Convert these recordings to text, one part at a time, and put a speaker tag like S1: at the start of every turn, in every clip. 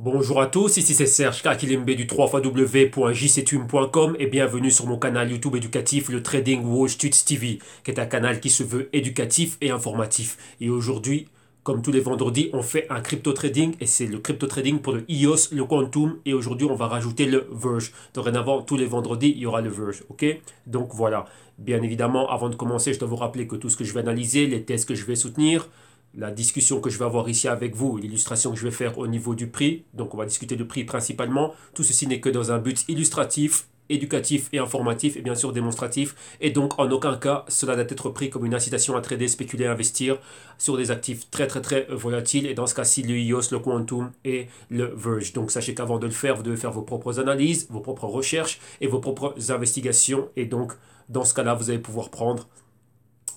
S1: Bonjour à tous, ici c'est Serge Kakilembe du 3xw.jctune.com et bienvenue sur mon canal YouTube éducatif, le Trading Wall Street TV, qui est un canal qui se veut éducatif et informatif. Et aujourd'hui, comme tous les vendredis, on fait un crypto trading et c'est le crypto trading pour le EOS, le Quantum et aujourd'hui on va rajouter le Verge. Dorénavant, tous les vendredis, il y aura le Verge, ok? Donc voilà. Bien évidemment, avant de commencer, je dois vous rappeler que tout ce que je vais analyser, les tests que je vais soutenir, la discussion que je vais avoir ici avec vous, l'illustration que je vais faire au niveau du prix. Donc on va discuter de prix principalement. Tout ceci n'est que dans un but illustratif, éducatif et informatif et bien sûr démonstratif. Et donc en aucun cas cela doit être pris comme une incitation à trader, spéculer, investir sur des actifs très volatiles. Et dans ce cas-ci, le EOS, le Quantum et le Verge. Donc sachez qu'avant de le faire, vous devez faire vos propres analyses, vos propres recherches et vos propres investigations. Et donc dans ce cas-là, vous allez pouvoir prendre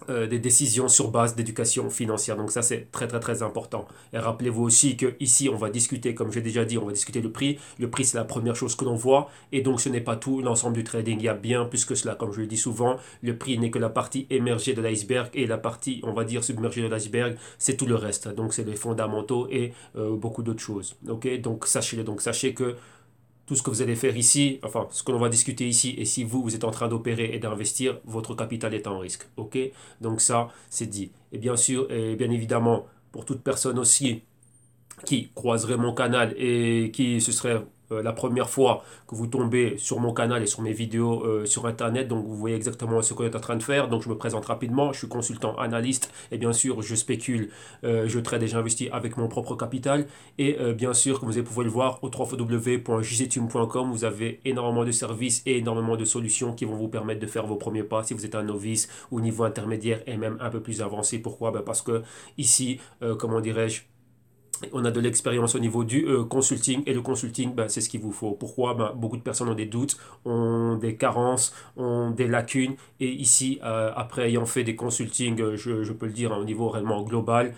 S1: des décisions sur base d'éducation financière. Donc ça, c'est très important. Et rappelez-vous aussi que ici, on va discuter, comme j'ai déjà dit, on va discuter le prix. Le prix, c'est la première chose que l'on voit. Et donc, ce n'est pas tout l'ensemble du trading. Il y a bien plus que cela. Comme je le dis souvent, le prix n'est que la partie émergée de l'iceberg et la partie, on va dire, submergée de l'iceberg, c'est tout le reste. Donc, c'est les fondamentaux et beaucoup d'autres choses. Ok, donc sachez-le. Donc, sachez que tout ce que vous allez faire ici, enfin, ce que l'on va discuter ici, et si vous êtes en train d'opérer et d'investir, votre capital est en risque. OK? Donc ça, c'est dit. Et bien sûr, et bien évidemment, pour toute personne aussi qui croiserait mon canal et qui ce serait la première fois que vous tombez sur mon canal et sur mes vidéos sur internet, donc vous voyez exactement ce qu'on est en train de faire. Donc je me présente rapidement, je suis consultant analyste et bien sûr je spécule, je trade et j'investis avec mon propre capital et bien sûr comme vous pouvez le voir au www.jctune.com vous avez énormément de services et énormément de solutions qui vont vous permettre de faire vos premiers pas si vous êtes un novice ou niveau intermédiaire et même un peu plus avancé. Pourquoi? Ben parce que ici, comment dirais-je, on a de l'expérience au niveau du consulting et le consulting, ben, c'est ce qu'il vous faut. Pourquoi? Ben, beaucoup de personnes ont des doutes, ont des carences, ont des lacunes. Et ici, après ayant fait des consultings, je peux le dire hein, au niveau réellement global,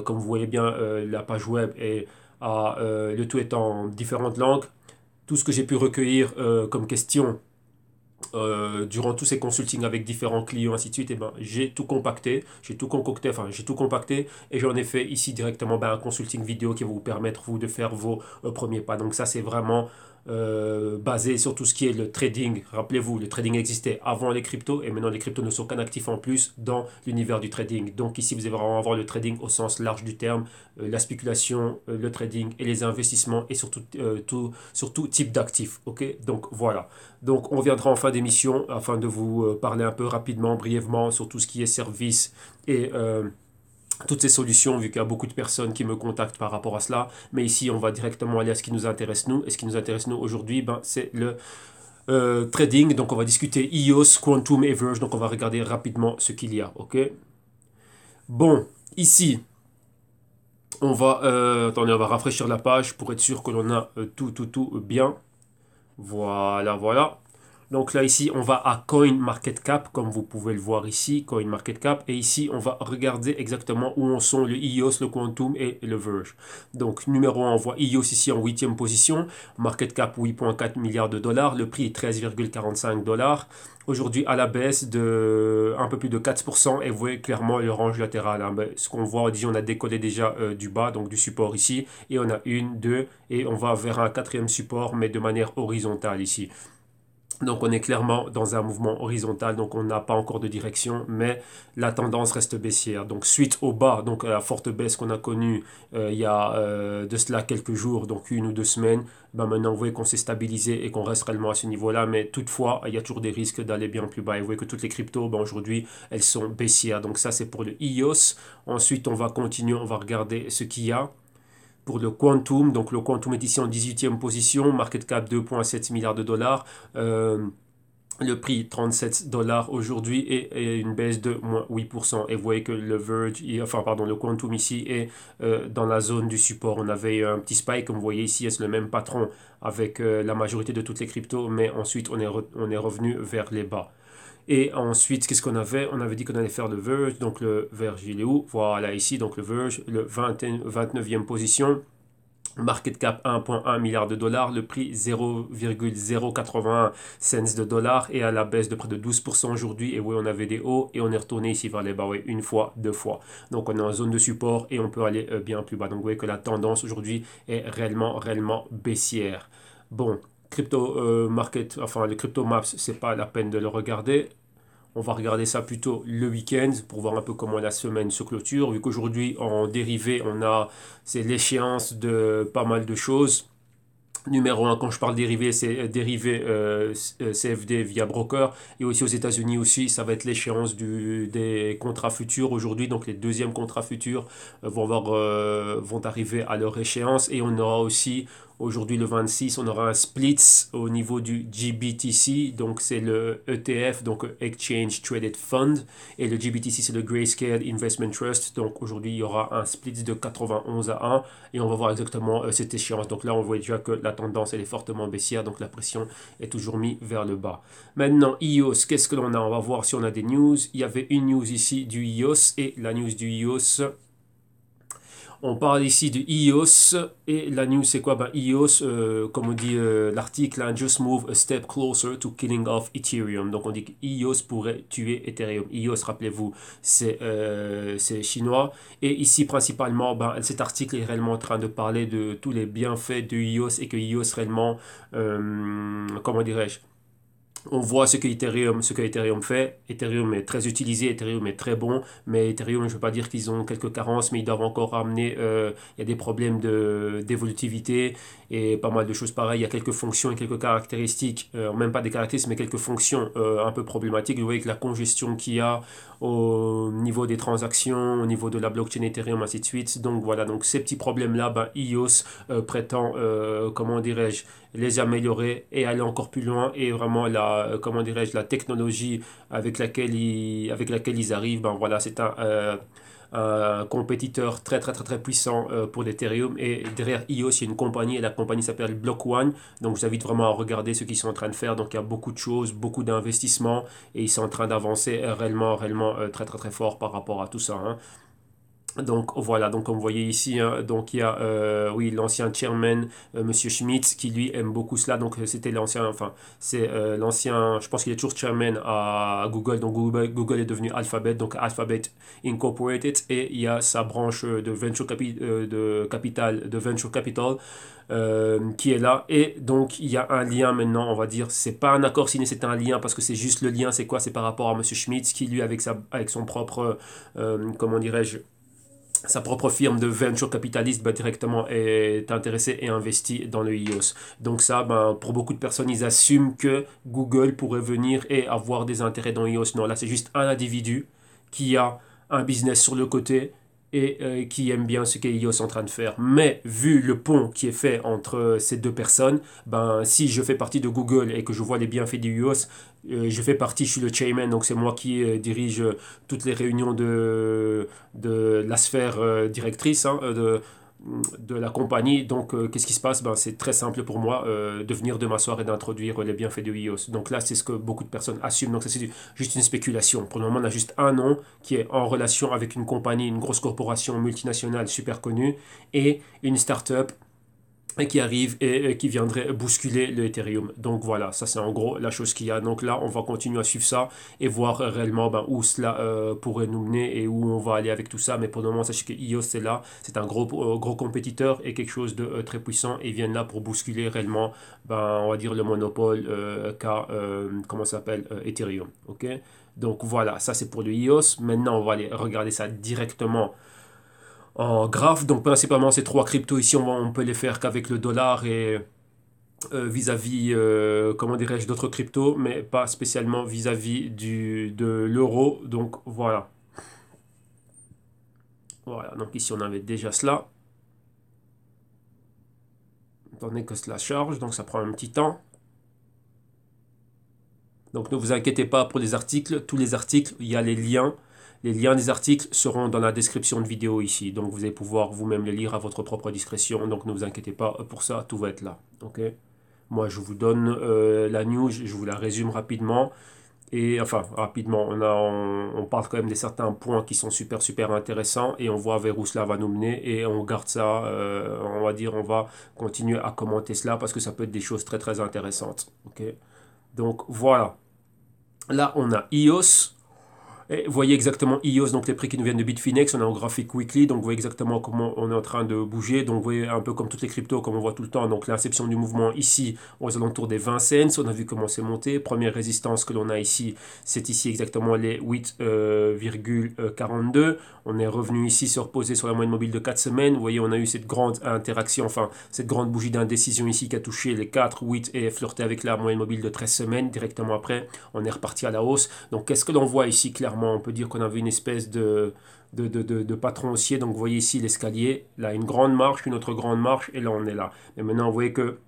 S1: comme vous voyez bien, la page web et le tout est en différentes langues. Tout ce que j'ai pu recueillir comme questions durant tous ces consultings avec différents clients, ainsi de suite, et ben, j'ai tout compacté, j'ai tout concocté, enfin j'ai tout compacté et j'en ai fait ici directement ben, un consulting vidéo qui va vous permettre vous de faire vos premiers pas. Donc ça c'est vraiment basé sur tout ce qui est le trading. Rappelez-vous, le trading existait avant les cryptos et maintenant les cryptos ne sont qu'un actif en plus dans l'univers du trading. Donc ici vous allez vraiment avoir le trading au sens large du terme, la spéculation, le trading et les investissements et surtout sur tout type d'actifs. Ok, donc voilà. Donc, on viendra en fin d'émission afin de vous parler un peu rapidement, brièvement sur tout ce qui est service et toutes ces solutions, vu qu'il y a beaucoup de personnes qui me contactent par rapport à cela. Mais ici, on va directement aller à ce qui nous intéresse nous. Et ce qui nous intéresse nous aujourd'hui, ben, c'est le trading. Donc, on va discuter EOS, Quantum et Verge. Donc, on va regarder rapidement ce qu'il y a. OK? Bon, ici, attendez, on va rafraîchir la page pour être sûr que l'on a tout bien. Voilà. Donc là, ici, on va à CoinMarketCap, comme vous pouvez le voir ici, CoinMarketCap. Et ici, on va regarder exactement où en sont le EOS, le Quantum et le Verge. Donc, numéro 1, on voit EOS ici en 8e position. Market cap 8,4 milliards de dollars. Le prix est 13,45 dollars. Aujourd'hui, à la baisse de un peu plus de 4%. Et vous voyez clairement le range latéral. Hein. Ce qu'on voit, on a décollé déjà du bas, donc du support ici. Et on a une, deux, et on va vers un quatrième support, mais de manière horizontale ici. Donc on est clairement dans un mouvement horizontal, donc on n'a pas encore de direction, mais la tendance reste baissière. Donc suite au bas, donc à la forte baisse qu'on a connue il y a de cela quelques jours, donc 1 ou 2 semaines, ben maintenant vous voyez qu'on s'est stabilisé et qu'on reste réellement à ce niveau-là, mais toutefois il y a toujours des risques d'aller bien plus bas. Et vous voyez que toutes les cryptos, ben aujourd'hui, elles sont baissières. Donc ça c'est pour le EOS. Ensuite on va continuer, on va regarder ce qu'il y a. Pour le Quantum, donc le Quantum est ici en 18e position, market cap 2,7 milliards de dollars. Le prix 37 dollars aujourd'hui et une baisse de moins 8%. Et vous voyez que le Verge, enfin pardon, le Quantum ici est dans la zone du support. On avait un petit spike, comme vous voyez ici, c'est le même patron avec la majorité de toutes les cryptos, mais ensuite on est revenu vers les bas. Et ensuite, qu'est-ce qu'on avait? On avait dit qu'on allait faire le Verge, donc le Verge il est où? Voilà ici, donc le Verge, le 29e position. Market cap 1,1 milliard de dollars, le prix 0,081 cents de dollars et à la baisse de près de 12% aujourd'hui. Et oui, on avait des hauts et on est retourné ici vers les bas, oui, une fois, deux fois. Donc on est en zone de support et on peut aller bien plus bas. Donc vous voyez que la tendance aujourd'hui est réellement baissière. Bon, crypto market, enfin les crypto maps, c'est pas la peine de le regarder. On va regarder ça plutôt le week-end pour voir un peu comment la semaine se clôture. Vu qu'aujourd'hui, en dérivé, c'est l'échéance de pas mal de choses. Numéro un, quand je parle dérivé, c'est dérivé CFD via broker. Et aussi aux États-Unis aussi, ça va être l'échéance des contrats futurs aujourd'hui. Donc les deuxièmes contrats futurs vont arriver à leur échéance. Et on aura aussi aujourd'hui le 26, on aura un split au niveau du GBTC. Donc c'est le ETF, donc Exchange Traded Fund. Et le GBTC, c'est le Grayscale Investment Trust. Donc aujourd'hui, il y aura un split de 91 à 1. Et on va voir exactement cette échéance. Donc là, on voit déjà que la tendance, elle est fortement baissière. Donc la pression est toujours mise vers le bas. Maintenant, IOS, qu'est-ce que l'on a? On va voir si on a des news. Il y avait une news ici du IOS. Et la news du IOS, on parle ici de EOS et la news c'est quoi? Ben, EOS, comme on dit l'article, hein, just move a step closer to killing off Ethereum. Donc on dit que EOS pourrait tuer Ethereum. EOS, rappelez-vous, c'est chinois. Et ici principalement, ben, cet article est réellement en train de parler de tous les bienfaits de EOS et que EOS réellement, comment dirais-je? On voit ce que Ethereum fait. Ethereum est très utilisé, Ethereum est très bon, mais Ethereum, je ne veux pas dire qu'ils ont quelques carences, mais ils doivent encore amener, il y a des problèmes d'évolutivité et pas mal de choses pareilles. Il y a quelques fonctions et quelques caractéristiques, même pas des caractéristiques, mais quelques fonctions un peu problématiques. Vous voyez que la congestion qu'il y a au niveau des transactions, au niveau de la blockchain Ethereum, ainsi de suite. Donc voilà, donc ces petits problèmes-là, ben, EOS prétend, comment dirais-je, les améliorer et aller encore plus loin et vraiment comment dirais-je, la technologie avec laquelle ils arrivent, ben voilà, c'est un compétiteur très puissant pour l'Ethereum et derrière EOS il y a une compagnie et la compagnie s'appelle Block One, donc je vous invite vraiment à regarder ce qu'ils sont en train de faire. Donc il y a beaucoup de choses, beaucoup d'investissements et ils sont en train d'avancer réellement très fort par rapport à tout ça, hein. Donc voilà, donc comme vous voyez ici, hein, donc il y a oui, l'ancien chairman, Monsieur Schmitz, qui lui aime beaucoup cela. Donc c'était l'ancien, enfin c'est l'ancien, je pense qu'il est toujours chairman à Google. Donc Google est devenu Alphabet, donc Alphabet Incorporated, et il y a sa branche de venture capital qui est là. Et donc il y a un lien maintenant, on va dire, c'est pas un accord signé, c'est un lien parce que c'est juste le lien. C'est quoi? C'est par rapport à Monsieur Schmitz qui lui avec son propre, comment dirais-je, sa propre firme de venture capitaliste, bah, directement est intéressée et investie dans le iOS. Donc ça, ben, pour beaucoup de personnes, ils assument que Google pourrait venir et avoir des intérêts dans iOS. Non, là c'est juste un individu qui a un business sur le côté et qui aime bien ce qu'est iOS est en train de faire. Mais vu le pont qui est fait entre ces deux personnes, ben, si je fais partie de Google et que je vois les bienfaits du iOS, je suis le chairman, donc c'est moi qui dirige toutes les réunions de la sphère directrice, hein, de la compagnie. Donc, qu'est-ce qui se passe? Ben, c'est très simple pour moi de venir de m'asseoir et d'introduire les bienfaits de iOS. Donc là, c'est ce que beaucoup de personnes assument. Donc, ça, c'est juste une spéculation. Pour le moment, on a juste un nom qui est en relation avec une compagnie, une grosse corporation multinationale super connue et une start-up et qui arrive et qui viendrait bousculer le Ethereum. Donc voilà, ça c'est en gros la chose qu'il y a. Donc là, on va continuer à suivre ça et voir réellement ben, où cela pourrait nous mener et où on va aller avec tout ça. Mais pour le moment, sachez que iOS c'est là, c'est un gros compétiteur et quelque chose de très puissant. Et ils viennent là pour bousculer réellement, ben, on va dire, le monopole qu'a, comment ça s'appelle, Ethereum. Ok. Donc voilà, ça c'est pour le iOS. Maintenant, on va aller regarder ça directement en graphe. Donc principalement ces trois cryptos ici, on peut les faire qu'avec le dollar et vis-à-vis, comment dirais-je, d'autres cryptos, mais pas spécialement vis-à-vis de l'euro. Donc voilà. Voilà, donc ici on avait déjà cela. Attendez que cela charge, donc ça prend un petit temps. Donc ne vous inquiétez pas pour les articles. Tous les articles, il y a les liens. Les liens des articles seront dans la description de vidéo ici. Donc vous allez pouvoir vous-même les lire à votre propre discrétion. Donc ne vous inquiétez pas pour ça, tout va être là. Ok. Moi je vous donne la news, je vous la résume rapidement. Et enfin, rapidement, on parle quand même des certains points qui sont super, super intéressants et on voit vers où cela va nous mener et on garde ça, on va dire, on va continuer à commenter cela parce que ça peut être des choses très, très intéressantes. Ok. Donc voilà, là on a EOS. Et vous voyez exactement EOS, donc les prix qui nous viennent de Bitfinex, on est en graphique weekly, donc vous voyez exactement comment on est en train de bouger, donc vous voyez un peu comme toutes les cryptos, comme on voit tout le temps, donc l'inception du mouvement ici, aux alentours des 20 cents, on a vu comment c'est monté, première résistance que l'on a ici, c'est ici exactement les 8,42, on est revenu ici se reposer sur la moyenne mobile de 4 semaines, vous voyez on a eu cette grande interaction, enfin cette grande bougie d'indécision ici qui a touché les 4, 8 et flirté avec la moyenne mobile de 13 semaines, directement après, on est reparti à la hausse, donc qu'est-ce que l'on voit ici clairement? On peut dire qu'on avait une espèce de patron haussier. Donc vous voyez ici l'escalier, là une grande marche, une autre grande marche, et là on est là. Et maintenant vous voyez que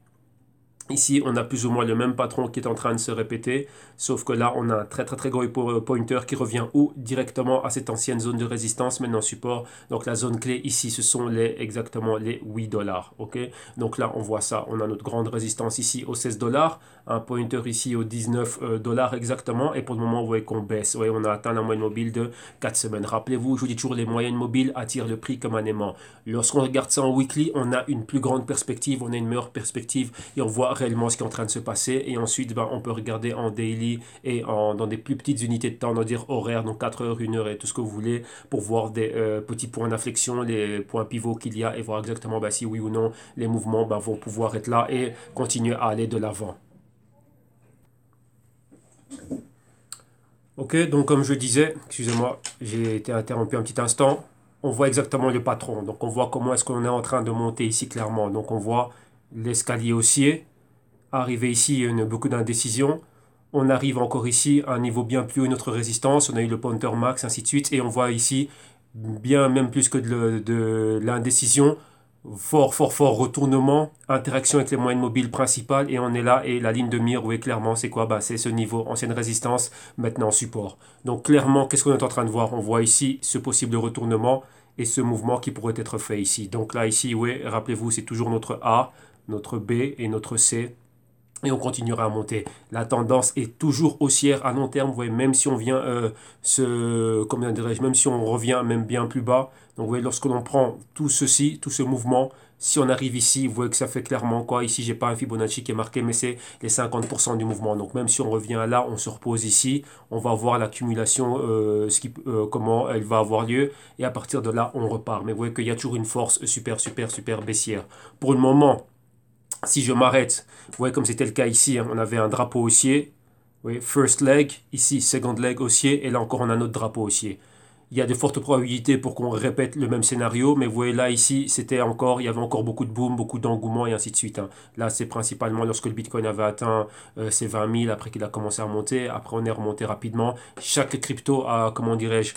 S1: ici, on a plus ou moins le même patron qui est en train de se répéter, sauf que là, on a un très très très gros pointer qui revient où? Directement à cette ancienne zone de résistance, maintenant support. Donc la zone clé ici, ce sont exactement les 8 dollars. Ok. Donc là, on voit ça. On a notre grande résistance ici aux 16 dollars, un pointer ici aux 19 dollars exactement. Et pour le moment, vous voyez qu'on baisse. Vous voyez, on a atteint la moyenne mobile de 4 semaines. Rappelez-vous, je vous dis toujours, les moyennes mobiles attirent le prix comme un aimant. Lorsqu'on regarde ça en weekly, on a une plus grande perspective, on a une meilleure perspective et on voit réellement ce qui est en train de se passer. Et ensuite, ben, on peut regarder en daily et dans des plus petites unités de temps, on va dire horaire, donc 4 heures, 1 heure et tout ce que vous voulez, pour voir des petits points d'inflexion, les points pivots qu'il y a et voir exactement ben, si oui ou non les mouvements ben, vont pouvoir être là et continuer à aller de l'avant. Ok, donc comme je disais, excusez-moi, j'ai été interrompu un petit instant. On voit exactement le patron. Donc on voit comment est-ce qu'on est en train de monter ici clairement. Donc on voit l'escalier haussier. Arrivé ici, il y a beaucoup d'indécision. On arrive encore ici à un niveau bien plus haut, notre résistance. On a eu le pointer max, ainsi de suite. Et on voit ici, bien même plus que de l'indécision, fort, fort, fort retournement, interaction avec les moyennes mobiles principales. Et on est là. Et la ligne de mire, oui, clairement, c'est quoi? Bah, c'est ce niveau, ancienne résistance, maintenant support. Donc clairement, qu'est-ce qu'on est en train de voir? On voit ici ce possible retournement et ce mouvement qui pourrait être fait ici. Donc là, ici, oui, rappelez-vous, c'est toujours notre A, notre B et notre C et on continuera à monter. La tendance est toujours haussière à long terme. Vous voyez, même si on vient comment dirais-je, même si on revient même bien plus bas. Donc vous voyez, lorsque l'on prend tout ceci, tout ce mouvement, si on arrive ici, vous voyez que ça fait clairement quoi? Ici, j'ai pas un Fibonacci qui est marqué, mais c'est les 50% du mouvement. Donc même si on revient là, on se repose ici, on va voir l'accumulation, comment elle va avoir lieu. Et à partir de là, on repart. Mais vous voyez qu'il y a toujours une force super, super, super baissière. Pour le moment, si je m'arrête, vous voyez comme c'était le cas ici, hein, on avait un drapeau haussier, oui, first leg, ici second leg haussier, et là encore on a notre drapeau haussier. Il y a de fortes probabilités pour qu'on répète le même scénario, mais vous voyez là ici, c'était encore, il y avait encore beaucoup de boom, beaucoup d'engouement et ainsi de suite. Hein. Là c'est principalement lorsque le Bitcoin avait atteint ses 20 000, après qu'il a commencé à remonter, après on est remonté rapidement. Chaque crypto a, comment dirais-je,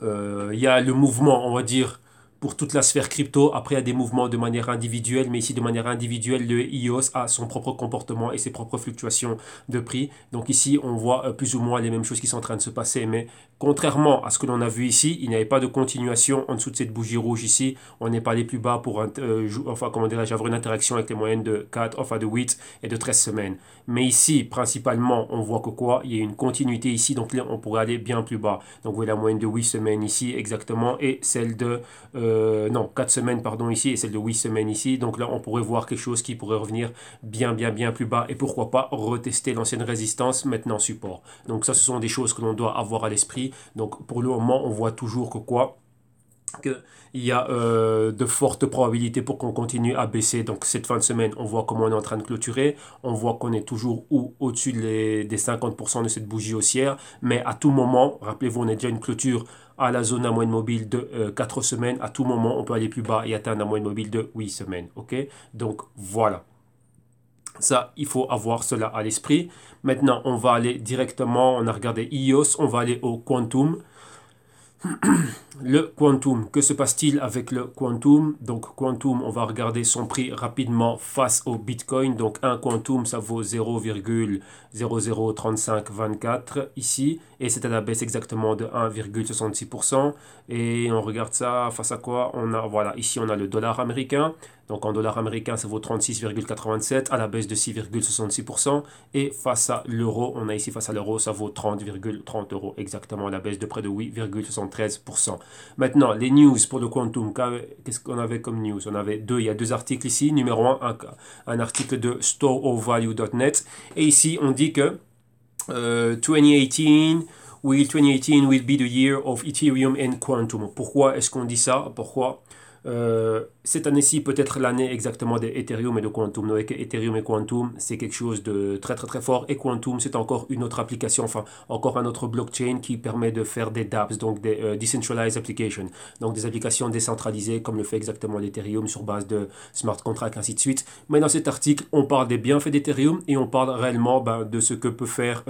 S1: il y a le mouvement, on va dire, pour toute la sphère crypto. Après, il y a des mouvements de manière individuelle, mais ici, de manière individuelle, le EOS a son propre comportement et ses propres fluctuations de prix. Donc ici, on voit plus ou moins les mêmes choses qui sont en train de se passer, mais contrairement à ce que l'on a vu ici, il n'y avait pas de continuation en dessous de cette bougie rouge ici. On n'est pas allé plus bas pour, enfin, comment dirais-je, avoir une interaction avec les moyennes de 4, enfin de 8 et de 13 semaines. Mais ici, principalement, on voit que quoi? Il y a une continuité ici, donc là, on pourrait aller bien plus bas. Donc vous voyez la moyenne de 8 semaines ici exactement et celle de non, 4 semaines, pardon, ici, et celle de 8 semaines ici. Donc là, on pourrait voir quelque chose qui pourrait revenir bien, bien, bien plus bas. Et pourquoi pas retester l'ancienne résistance, maintenant support. Donc ça, ce sont des choses que l'on doit avoir à l'esprit. Donc pour le moment, on voit toujours que quoi? Qu'il y a de fortes probabilités pour qu'on continue à baisser. Donc cette fin de semaine, on voit comment on est en train de clôturer. On voit qu'on est toujours au-dessus des 50% de cette bougie haussière. Mais à tout moment, rappelez-vous, on est déjà une clôture à la zone à moyenne mobile de 4 semaines. À tout moment, on peut aller plus bas et atteindre la moyenne mobile de 8 semaines. Ok? Donc voilà. Ça, il faut avoir cela à l'esprit. Maintenant, on va aller directement, on a regardé EOS, on va aller au Quantum. Le Quantum, que se passe-t-il avec le Quantum? Donc Quantum, on va regarder son prix rapidement face au Bitcoin. Donc un Quantum, ça vaut 0,003524 ici. Et c'est à la baisse exactement de 1,66%. Et on regarde ça face à quoi? On a, voilà, ici on a le dollar américain. Donc en dollars américains, ça vaut 36,87 à la baisse de 6,66%. Et face à l'euro, on a ici face à l'euro, ça vaut 30,30 euros exactement à la baisse de près de 8,73%. Maintenant, les news pour le quantum, qu'est-ce qu'on avait comme news? On avait il y a deux articles ici. Numéro un article de storeofvalue.net. Et ici, on dit que 2018 will be the year of Ethereum and Quantum. Pourquoi est-ce qu'on dit ça? Pourquoi cette année-ci peut être l'année exactement d'Ethereum et de Quantum. Donc Ethereum et Quantum, c'est quelque chose de très très très fort. Et Quantum, c'est encore une autre application, enfin encore un autre blockchain qui permet de faire des dApps, donc des Decentralized Applications. Donc des applications décentralisées comme le fait exactement l'Ethereum sur base de smart contracts, ainsi de suite. Mais dans cet article, on parle des bienfaits d'Ethereum et on parle réellement de ce que peut faire...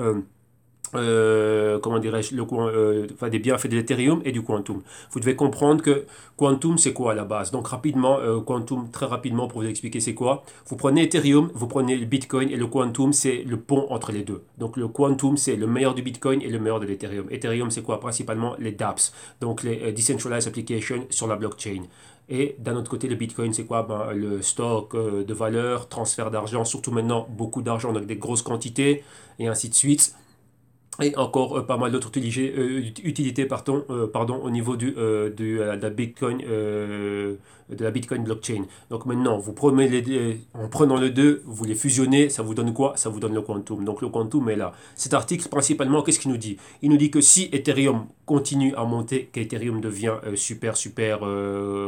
S1: comment dirais-je, enfin, des bienfaits de l'Ethereum et du Quantum. Vous devez comprendre que Quantum, c'est quoi à la base? Donc rapidement, Quantum, très rapidement pour vous expliquer c'est quoi. Vous prenez Ethereum, vous prenez le Bitcoin et le Quantum, c'est le pont entre les deux. Donc le Quantum, c'est le meilleur du Bitcoin et le meilleur de l'Ethereum. Ethereum, c'est quoi? Principalement les dApps, donc les Decentralized Applications sur la blockchain. Et d'un autre côté, le Bitcoin, c'est quoi? Le stock de valeur, transfert d'argent, surtout maintenant, beaucoup d'argent, donc des grosses quantités, et ainsi de suite. Et encore pas mal d'autres utilités au niveau de la Bitcoin blockchain. Donc maintenant, en prenant les deux, vous les fusionnez, ça vous donne quoi? Ça vous donne le quantum. Donc le quantum est là. Cet article, principalement, qu'est-ce qu'il nous dit? Il nous dit que si Ethereum continue à monter, qu'Ethereum devient super,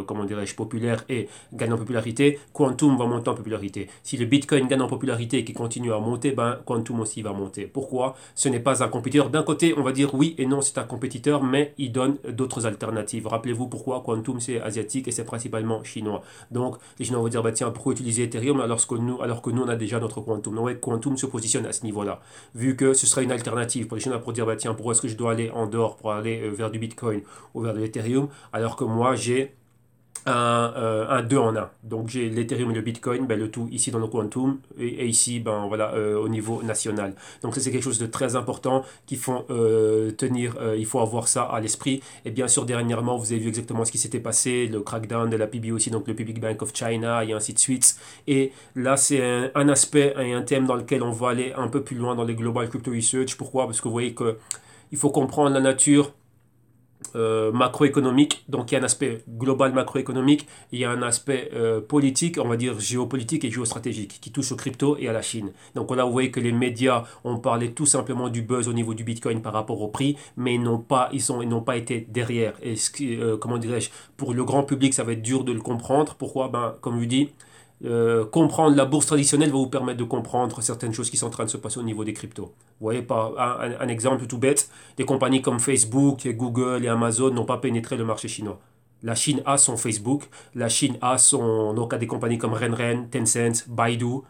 S1: comment dirais-je, populaire et gagne en popularité, Quantum va monter en popularité. Si le Bitcoin gagne en popularité et qu'il continue à monter, Quantum aussi va monter. Pourquoi? Ce n'est pas un compétiteur. D'un côté, on va dire oui et non, c'est un compétiteur, mais il donne d'autres alternatives. Rappelez-vous pourquoi Quantum, c'est asiatique et c'est principalement chinois. Donc, les Chinois vont dire, tiens, pourquoi utiliser Ethereum alors que nous, on a déjà notre Quantum? Donc, ouais, Quantum se positionne à ce niveau-là. Vu que ce sera une alternative pour les Chinois pour dire, tiens, pourquoi est-ce que je dois aller en dehors pour aller vers du Bitcoin ou vers de l'Ethereum, alors que moi, j'ai un 2 en un. Donc j'ai l'Ethereum et le Bitcoin, le tout ici dans le Quantum et ici au niveau national. Donc ça c'est quelque chose de très important qu'il faut tenir, il faut avoir ça à l'esprit. Et bien sûr dernièrement vous avez vu exactement ce qui s'était passé, le crackdown de la PBOC, donc le Public Bank of China et ainsi de suite. Et là c'est un aspect et un thème dans lequel on va aller un peu plus loin dans les Global Crypto Research. Pourquoi? Parce que vous voyez que il faut comprendre la nature macroéconomique, donc il y a un aspect global macroéconomique, il y a un aspect politique, on va dire géopolitique et géostratégique, qui touche aux crypto et à la Chine. Donc là, vous voyez que les médias ont parlé tout simplement du buzz au niveau du Bitcoin par rapport au prix, mais ils n'ont pas été derrière. Et comment dirais-je, pour le grand public, ça va être dur de le comprendre. Pourquoi? Comme je dis, comprendre la bourse traditionnelle va vous permettre de comprendre certaines choses qui sont en train de se passer au niveau des cryptos. Vous voyez, un exemple tout bête, des compagnies comme Facebook, Google et Amazon n'ont pas pénétré le marché chinois. La Chine a son Facebook, la Chine donc a des compagnies comme Renren, Tencent, Baidu,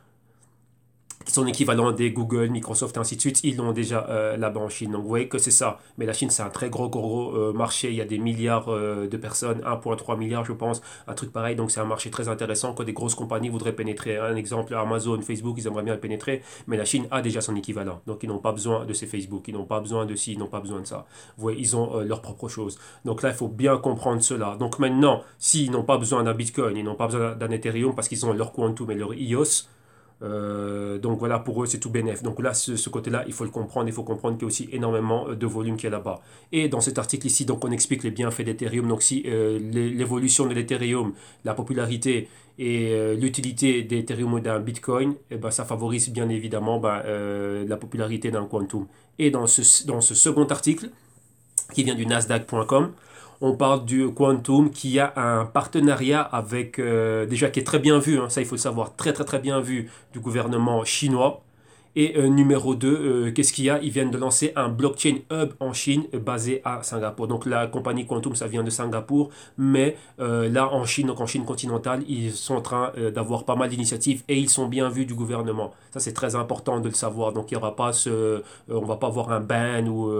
S1: qui sont équivalents des Google, Microsoft et ainsi de suite, ils l'ont déjà là-bas en Chine. Donc vous voyez que c'est ça. Mais la Chine, c'est un très gros marché. Il y a des milliards de personnes, 1,3 milliard je pense, un truc pareil. Donc c'est un marché très intéressant que des grosses compagnies voudraient pénétrer. Un exemple, Amazon, Facebook, ils aimeraient bien le pénétrer. Mais la Chine a déjà son équivalent. Donc ils n'ont pas besoin de ces Facebook, ils n'ont pas besoin de ci, ils n'ont pas besoin de ça. Vous voyez, ils ont leur propre chose. Donc là, il faut bien comprendre cela. Donc maintenant, s'ils n'ont pas besoin d'un Bitcoin, ils n'ont pas besoin d'un Ethereum parce qu'ils ont leur Quantum et leur EOS, donc voilà, pour eux, c'est tout bénef. Donc là, ce côté-là, il faut le comprendre. Il faut comprendre qu'il y a aussi énormément de volume qui est là-bas. Et dans cet article ici, donc, on explique les bienfaits d'Ethereum. Donc si l'évolution de l'Ethereum, la popularité et l'utilité d'Ethereum ou d'un Bitcoin, ça favorise bien évidemment la popularité d'un Quantum. Et dans ce second article, qui vient du Nasdaq.com, on parle du Quantum qui a un partenariat avec, déjà qui est très bien vu, ça il faut le savoir, très très très bien vu du gouvernement chinois. Et numéro 2, qu'est-ce qu'il y a? Ils viennent de lancer un blockchain hub en Chine basé à Singapour. Donc la compagnie Quantum, ça vient de Singapour, mais là en Chine, donc en Chine continentale, ils sont en train d'avoir pas mal d'initiatives et ils sont bien vus du gouvernement. Ça c'est très important de le savoir. Donc il y aura pas on va pas avoir un ban ou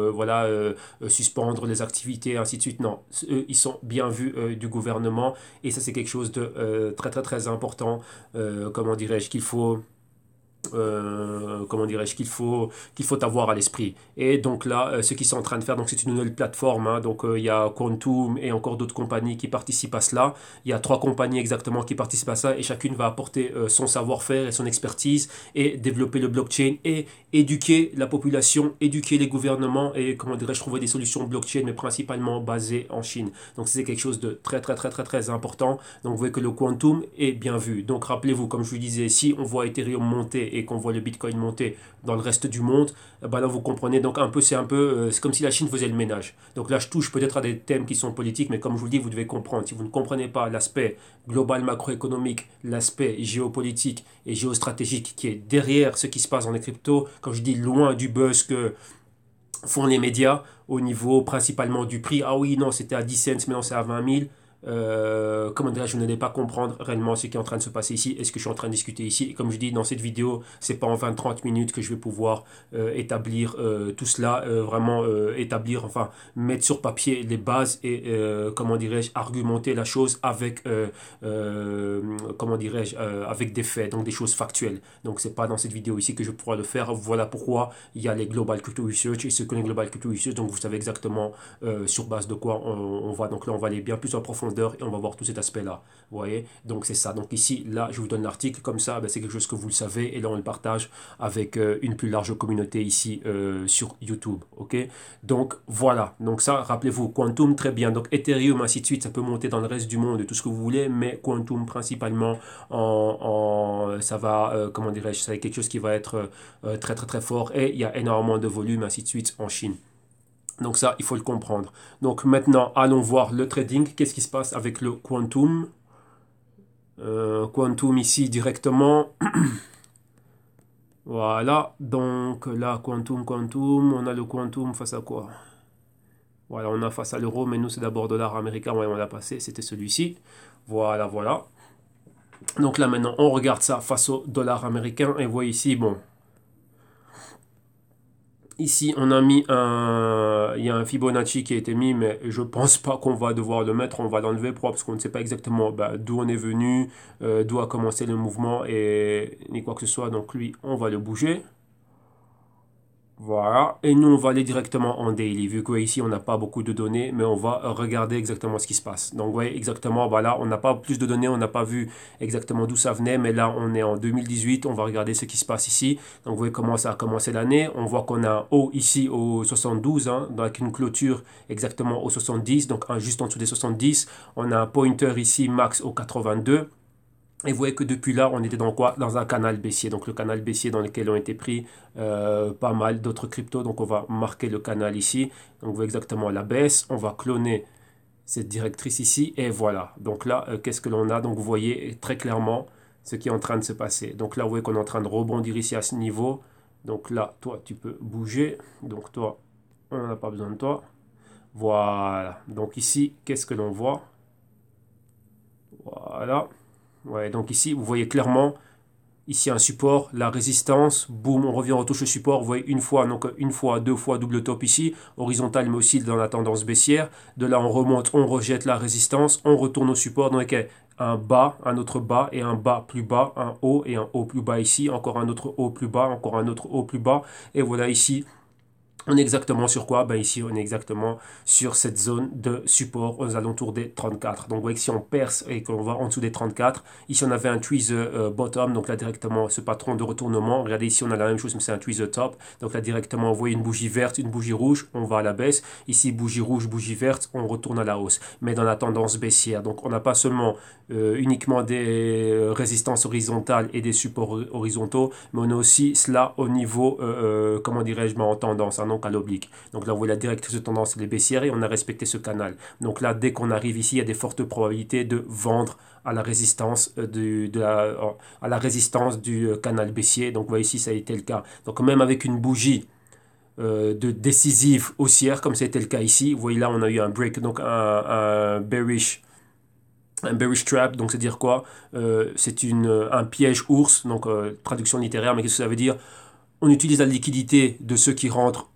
S1: suspendre les activités, ainsi de suite. Non, eux, ils sont bien vus du gouvernement et ça c'est quelque chose de très très très important. Comment dirais-je qu'il faut comment dirais-je, qu'il faut avoir à l'esprit. Et donc là, ce qu'ils sont en train de faire, donc c'est une nouvelle plateforme, hein, donc il y a Quantum et encore d'autres compagnies qui participent à cela. Il y a 3 compagnies exactement qui participent à ça et chacune va apporter son savoir-faire et son expertise et développer le blockchain et éduquer la population, éduquer les gouvernements et, comment dirais-je, trouver des solutions blockchain, mais principalement basées en Chine. Donc c'est quelque chose de très très très très très important. Donc vous voyez que le Quantum est bien vu. Donc rappelez-vous, comme je vous disais, si on voit Ethereum monter et qu'on voit le Bitcoin monter dans le reste du monde, ben là vous comprenez, donc un peu c'est comme si la Chine faisait le ménage. Donc là je touche peut-être à des thèmes qui sont politiques, mais comme je vous le dis, vous devez comprendre. Si vous ne comprenez pas l'aspect global macroéconomique, l'aspect géopolitique et géostratégique qui est derrière ce qui se passe dans les cryptos, quand je dis loin du buzz que font les médias au niveau principalement du prix. Ah oui, non, c'était à 10 cents, maintenant c'est à 20 000. Comment dirais-je, je n'allais pas comprendre réellement ce qui est en train de se passer ici et ce que je suis en train de discuter ici. Et comme je dis dans cette vidéo, c'est pas en 20-30 minutes que je vais pouvoir établir tout cela, vraiment établir, enfin mettre sur papier les bases et comment dirais-je, argumenter la chose avec comment dirais-je, avec des faits, donc des choses factuelles. Donc c'est pas dans cette vidéo ici que je pourrai le faire. Voilà pourquoi il y a les Global Crypto Research et ce que les Global Crypto Research, donc vous savez exactement sur base de quoi on va. Donc là on va aller bien plus en profondeur et on va voir tout cet aspect-là. Vous voyez? Donc c'est ça. Donc ici, là, je vous donne l'article. Comme ça, ben, c'est quelque chose que vous le savez. Et là, on le partage avec une plus large communauté ici sur YouTube. OK? Donc voilà. Donc ça, rappelez-vous, Quantum, très bien. Donc Ethereum, ainsi de suite, ça peut monter dans le reste du monde, tout ce que vous voulez. Mais Quantum, principalement, ça va, comment dirais-je, c'est quelque chose qui va être très, très, très fort. Et il y a énormément de volume, ainsi de suite, en Chine. Donc ça, il faut le comprendre. Donc maintenant, allons voir le trading. Qu'est-ce qui se passe avec le Quantum? Quantum ici directement. Voilà. Donc là, Quantum. On a le Quantum face à quoi? Voilà, on a face à l'euro, mais nous, c'est d'abord dollar américain. Ouais, on l'a passé. C'était celui-ci. Voilà, voilà. Donc là, maintenant, on regarde ça face au dollar américain. Et vous voyez ici, bon, ici, on a mis il y a un Fibonacci qui a été mis, mais je pense pas qu'on va devoir le mettre. On va l'enlever parce qu'on ne sait pas exactement d'où on est venu, d'où a commencé le mouvement et ni quoi que ce soit. Donc lui, on va le bouger. Voilà, et nous on va aller directement en daily, vu qu'ici on n'a pas beaucoup de données, mais on va regarder exactement ce qui se passe. Donc vous voyez exactement, voilà, on n'a pas plus de données, on n'a pas vu exactement d'où ça venait, mais là on est en 2018, on va regarder ce qui se passe ici. Donc vous voyez comment ça a commencé l'année, on voit qu'on a un haut ici au 72, hein, avec une clôture exactement au 70, donc juste en dessous des 70. On a un pointer ici max au 82. Et vous voyez que depuis là, on était dans quoi? Dans un canal baissier. Donc le canal baissier dans lequel ont été pris pas mal d'autres cryptos. Donc on va marquer le canal ici. Donc vous voyez exactement la baisse. On va cloner cette directrice ici. Et voilà. Donc là, qu'est-ce que l'on a? Donc vous voyez très clairement ce qui est en train de se passer. Donc là, vous voyez qu'on est en train de rebondir ici à ce niveau. Donc là, toi, tu peux bouger. Donc toi, on n'a pas besoin de toi. Voilà. Donc ici, qu'est-ce que l'on voit? Voilà. Ouais, donc ici, vous voyez clairement, ici un support, la résistance, boum, on revient, on touche le support, vous voyez une fois, donc une fois, deux fois, double top ici, horizontal mais aussi dans la tendance baissière. De là, on remonte, on rejette la résistance, on retourne au support, donc un bas, un autre bas et un bas plus bas, un haut et un haut plus bas ici, encore un autre haut plus bas, encore un autre haut plus bas, et voilà ici on est exactement sur quoi? Ben ici, on est exactement sur cette zone de support aux alentours des 34. Donc, vous voyez que si on perce et qu'on va en dessous des 34, ici, on avait un tweeze bottom. Donc là, directement, ce patron de retournement. Regardez, ici, on a la même chose, mais c'est un tweeze top. Donc là, directement, vous voyez une bougie verte, une bougie rouge, on va à la baisse. Ici, bougie rouge, bougie verte, on retourne à la hausse. Mais dans la tendance baissière. Donc, on n'a pas seulement uniquement des résistances horizontales et des supports horizontaux, mais on a aussi cela au niveau, comment dirais-je, en tendance, hein, donc à l'oblique. Donc là, vous voyez la directrice de tendance, elle est baissière et on a respecté ce canal. Donc là, dès qu'on arrive ici, il y a des fortes probabilités de vendre à la résistance à la résistance du canal baissier. Donc vous voyez ici, ça a été le cas. Donc même avec une bougie de décisive haussière, comme c'était le cas ici, vous voyez là, on a eu un break, donc un bearish trap, donc c'est dire quoi? C'est un piège ours, donc traduction littéraire, mais qu'est-ce que ça veut dire? On utilise la liquidité de ceux qui rentrent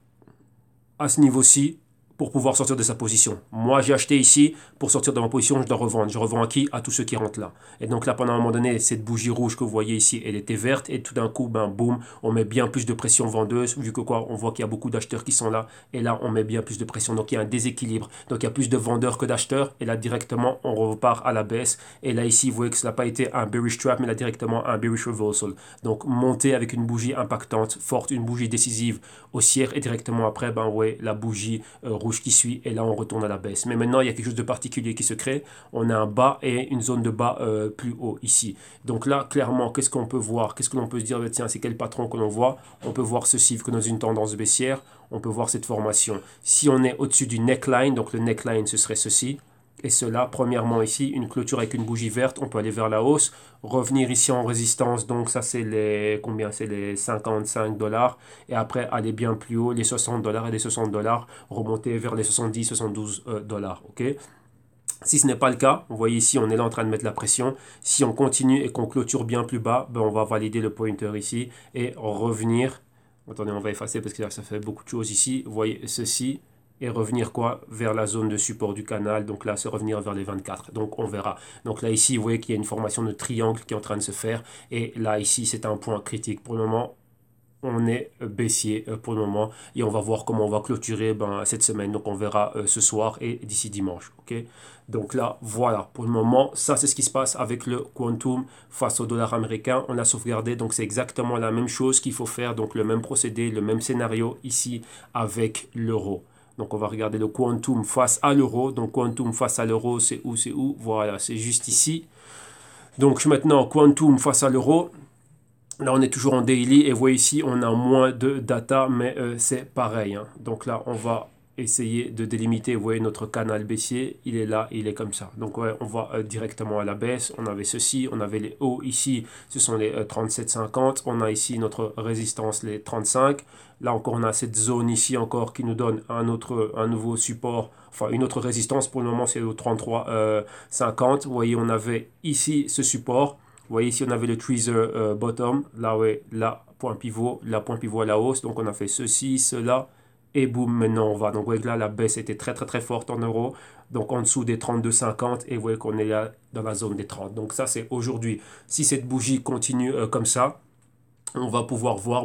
S1: à ce niveau-ci pour pouvoir sortir de sa position. Moi, j'ai acheté ici, pour sortir de ma position, je dois revendre. Je revends à qui? À tous ceux qui rentrent là. Et donc là, pendant un moment donné, cette bougie rouge que vous voyez ici, elle était verte, et tout d'un coup, ben boum, on met bien plus de pression vendeuse, vu que quoi, on voit qu'il y a beaucoup d'acheteurs qui sont là, et là, on met bien plus de pression. Donc il y a un déséquilibre. Donc il y a plus de vendeurs que d'acheteurs, et là, directement, on repart à la baisse. Et là, ici, vous voyez que cela n'a pas été un bearish trap, mais là, directement un bearish reversal. Donc monter avec une bougie impactante, forte, une bougie décisive haussière, et directement après, ben ouais, la bougie rouge qui suit, et là on retourne à la baisse. Mais maintenant il y a quelque chose de particulier qui se crée, on a un bas et une zone de bas plus haut ici. Donc là clairement, qu'est-ce qu'on peut voir? Qu'est-ce que l'on peut se dire? Tiens, c'est quel patron que l'on voit? On peut voir ceci, que dans une tendance baissière, on peut voir cette formation. Si on est au-dessus du neckline, donc le neckline ce serait ceci, et cela, premièrement ici, une clôture avec une bougie verte, on peut aller vers la hausse, revenir ici en résistance, donc ça c'est les, combien? C'est les 55 dollars, et après aller bien plus haut, les 60 dollars et les 60 dollars, remonter vers les 70, 72 dollars, ok? Si ce n'est pas le cas, vous voyez ici, on est là en train de mettre la pression. Si on continue et qu'on clôture bien plus bas, ben on va valider le pointer ici et revenir. Attendez, on va effacer parce que ça fait beaucoup de choses ici. Vous voyez ceci et revenir quoi vers la zone de support du canal. Donc là, c'est revenir vers les 24. Donc on verra. Donc là, ici, vous voyez qu'il y a une formation de triangle qui est en train de se faire. Et là, ici, c'est un point critique. Pour le moment, on est baissier pour le moment et on va voir comment on va clôturer cette semaine. Donc on verra ce soir et d'ici dimanche. Ok. Donc là, voilà, pour le moment, ça c'est ce qui se passe avec le Quantum face au dollar américain. On a sauvegardé, donc c'est exactement la même chose qu'il faut faire. Donc le même procédé, le même scénario ici avec l'euro. Donc on va regarder le Quantum face à l'euro. Donc Quantum face à l'euro, c'est où? C'est où? Voilà, c'est juste ici. Donc maintenant, Quantum face à l'euro. Là, on est toujours en daily et vous voyez ici, on a moins de data, mais c'est pareil, hein. Donc là, on va essayer de délimiter. Vous voyez notre canal baissier, il est là, il est comme ça. Donc ouais, on va directement à la baisse. On avait ceci, on avait les hauts ici, ce sont les 37,50. On a ici notre résistance, les 35. Là encore, on a cette zone ici encore qui nous donne un nouveau support, enfin une autre résistance. Pour le moment, c'est au 33,50. Vous voyez, on avait ici ce support. Vous voyez ici, on avait le tweezer bottom, là, ouais, là, point pivot à la hausse. Donc, on a fait ceci, cela, et boum, maintenant on va. Donc, vous voyez que là, la baisse était très, très, très forte en euros. Donc, en dessous des 32,50, et vous voyez qu'on est là dans la zone des 30. Donc, ça, c'est aujourd'hui. Si cette bougie continue comme ça, on va pouvoir voir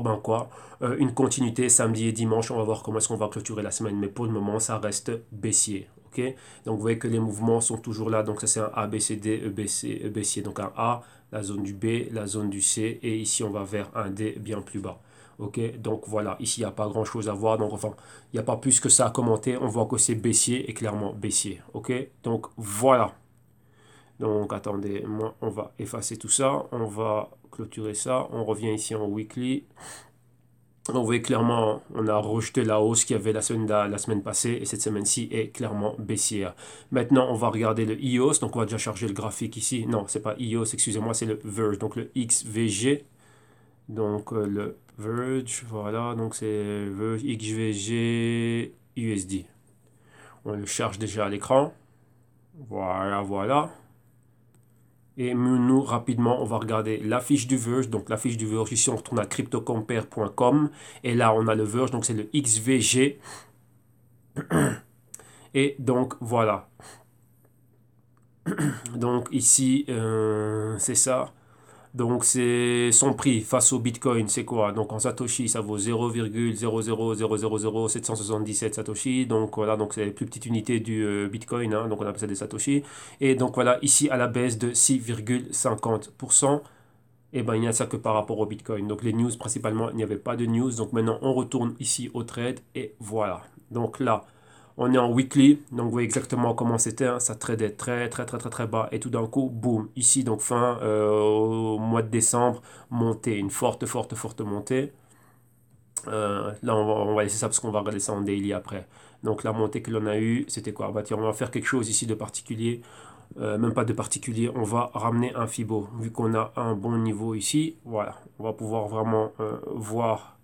S1: une continuité samedi et dimanche. On va voir comment est-ce qu'on va clôturer la semaine. Mais pour le moment, ça reste baissier. Okay. Donc vous voyez que les mouvements sont toujours là. Donc ça c'est un A, B, C, D, E, B, C, E, baissier. Donc un A, la zone du B, la zone du C. Et ici on va vers un D bien plus bas. Ok, donc voilà, ici il n'y a pas grand chose à voir. Donc enfin, il n'y a pas plus que ça à commenter. On voit que c'est baissier et clairement baissier. Ok, donc voilà. Donc attendez, moi on va effacer tout ça. On va clôturer ça. On revient ici en weekly. On voit clairement, on a rejeté la hausse qu'il y avait la semaine passée et cette semaine-ci est clairement baissière. Maintenant, on va regarder le EOS. Donc, on va déjà charger le graphique ici. Non, c'est pas EOS, excusez-moi, c'est le Verge. Donc, le XVG. Donc, le Verge, voilà. Donc, c'est Verge XVG USD. On le charge déjà à l'écran. Voilà, voilà. Et nous, rapidement, on va regarder la fiche du Verge. Donc, la fiche du Verge, ici, on retourne à cryptocompare.com. Et là, on a le Verge, donc c'est le XVG. Et donc, voilà. Donc, ici, c'est ça. Donc, c'est son prix face au Bitcoin, c'est quoi? Donc, en Satoshi, ça vaut 0,000000777 Satoshi. Donc, voilà, donc c'est la plus petite unité du Bitcoin, hein, donc on appelle ça des Satoshi. Et donc, voilà, ici, à la baisse de 6,50%. Et ben, il n'y a ça que par rapport au Bitcoin. Donc, les news, principalement, il n'y avait pas de news. Donc, maintenant, on retourne ici au trade. Et voilà. Donc, là, on est en weekly, donc vous voyez exactement comment c'était, hein. Ça tradait très très très très très bas et tout d'un coup, boum, ici donc fin au mois de décembre, montée, une forte forte forte montée. Là on va laisser ça parce qu'on va regarder ça en daily après. Donc la montée que l'on a eue, c'était quoi? Bah tiens, on va faire quelque chose ici de particulier, même pas de particulier, on va ramener un Fibo, vu qu'on a un bon niveau ici, voilà, on va pouvoir vraiment voir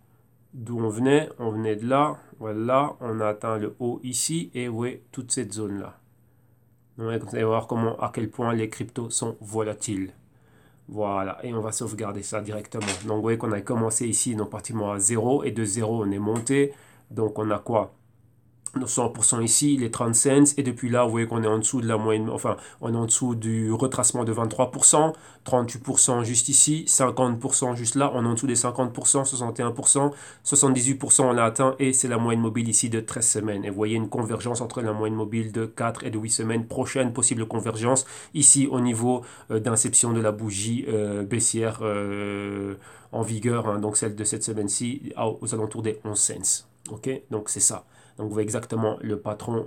S1: d'où on venait de là, voilà, on a atteint le haut ici, et oui, toute cette zone-là. Ouais, vous allez voir à quel point les cryptos sont volatiles. Voilà, et on va sauvegarder ça directement. Donc vous voyez qu'on a commencé ici, donc pratiquement à 0, et de 0 on est monté. Donc on a quoi? 100% ici, les 30 cents, et depuis là, vous voyez qu'on est en dessous de la moyenne, enfin, on est en dessous du retracement de 23%, 38% juste ici, 50% juste là, on est en dessous des 50%, 61%, 78% on l'a atteint, et c'est la moyenne mobile ici de 13 semaines. Et vous voyez une convergence entre la moyenne mobile de 4 et de 8 semaines, prochaine possible convergence, ici au niveau d'inception de la bougie baissière en vigueur, hein, donc celle de cette semaine-ci, aux alentours des 11 cents. Ok, donc c'est ça. Donc vous voyez exactement le patron